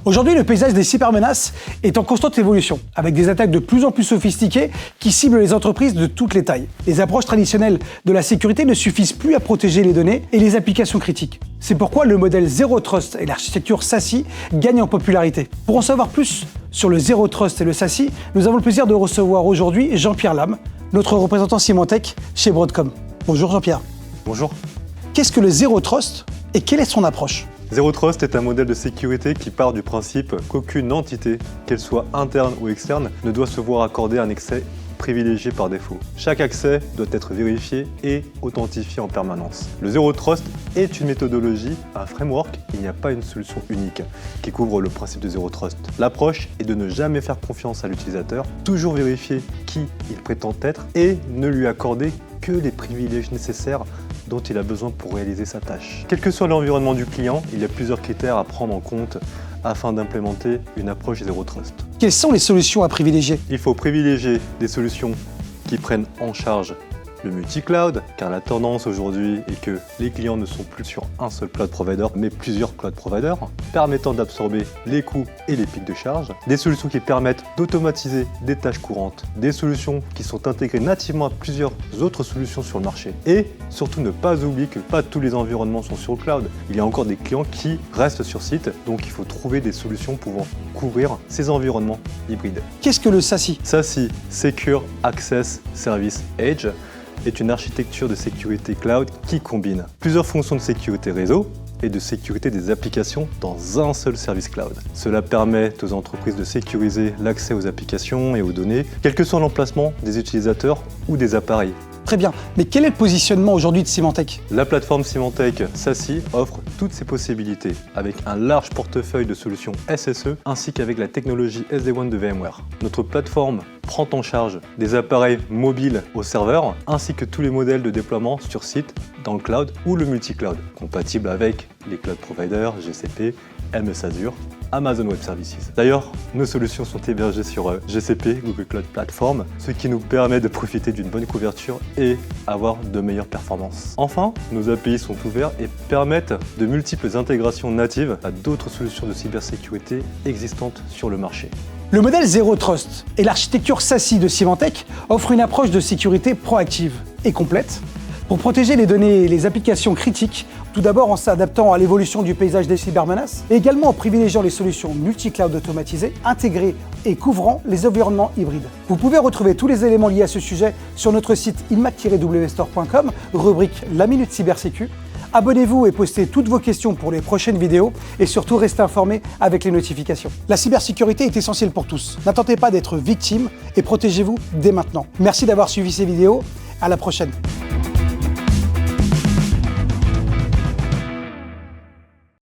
Aujourd'hui, le paysage des cybermenaces est en constante évolution, avec des attaques de plus en plus sophistiquées qui ciblent les entreprises de toutes les tailles. Les approches traditionnelles de la sécurité ne suffisent plus à protéger les données et les applications critiques. C'est pourquoi le modèle Zero Trust et l'architecture SASE gagnent en popularité. Pour en savoir plus sur le Zero Trust et le SASE, nous avons le plaisir de recevoir aujourd'hui Jean-Pierre Lam, notre représentant Symantec chez Broadcom. Bonjour Jean-Pierre. Bonjour. Qu'est-ce que le Zero Trust et quelle est son approche ? Zero Trust est un modèle de sécurité qui part du principe qu'aucune entité, qu'elle soit interne ou externe, ne doit se voir accorder un accès privilégié par défaut. Chaque accès doit être vérifié et authentifié en permanence. Le Zero Trust est une méthodologie, un framework, il n'y a pas une solution unique qui couvre le principe de Zero Trust. L'approche est de ne jamais faire confiance à l'utilisateur, toujours vérifier qui il prétend être et ne lui accorder que les privilèges nécessaires dont il a besoin pour réaliser sa tâche. Quel que soit l'environnement du client, il y a plusieurs critères à prendre en compte afin d'implémenter une approche Zero Trust. Quelles sont les solutions à privilégier ? Il faut privilégier des solutions qui prennent en charge le multi-cloud, car la tendance aujourd'hui est que les clients ne sont plus sur un seul cloud provider, mais plusieurs cloud providers, permettant d'absorber les coûts et les pics de charge. Des solutions qui permettent d'automatiser des tâches courantes, des solutions qui sont intégrées nativement à plusieurs autres solutions sur le marché. Et surtout ne pas oublier que pas tous les environnements sont sur le cloud. Il y a encore des clients qui restent sur site, donc il faut trouver des solutions pouvant couvrir ces environnements hybrides. Qu'est-ce que le SASE ? SASE, Secure Access Service Edge, est une architecture de sécurité cloud qui combine plusieurs fonctions de sécurité réseau et de sécurité des applications dans un seul service cloud. Cela permet aux entreprises de sécuriser l'accès aux applications et aux données, quel que soit l'emplacement des utilisateurs ou des appareils. Très bien, mais quel est le positionnement aujourd'hui de Symantec ? La plateforme Symantec SASE offre toutes ces possibilités avec un large portefeuille de solutions SSE ainsi qu'avavec la technologie SD-WAN de VMware. Notre plateforme prend en charge des appareils mobiles au serveur ainsi que tous les modèles de déploiement sur site, dans le cloud ou le multi-cloud, compatible avec les cloud providers GCP, MS Azure, Amazon Web Services. D'ailleurs, nos solutions sont hébergées sur GCP, Google Cloud Platform, ce qui nous permet de profiter d'une bonne couverture et avoir de meilleures performances. Enfin, nos API sont ouverts et permettent de multiples intégrations natives à d'autres solutions de cybersécurité existantes sur le marché. Le modèle Zero Trust et l'architecture SASE de Symantec offrent une approche de sécurité proactive et complète pour protéger les données et les applications critiques, tout d'abord en s'adaptant à l'évolution du paysage des cybermenaces, et également en privilégiant les solutions multi-cloud automatisées, intégrées et couvrant les environnements hybrides. Vous pouvez retrouver tous les éléments liés à ce sujet sur notre site inmac-wstore.com, rubrique La Minute Cybersécu. Abonnez-vous et postez toutes vos questions pour les prochaines vidéos et surtout restez informés avec les notifications. La cybersécurité est essentielle pour tous. N'attendez pas d'être victime et protégez-vous dès maintenant. Merci d'avoir suivi ces vidéos. À la prochaine.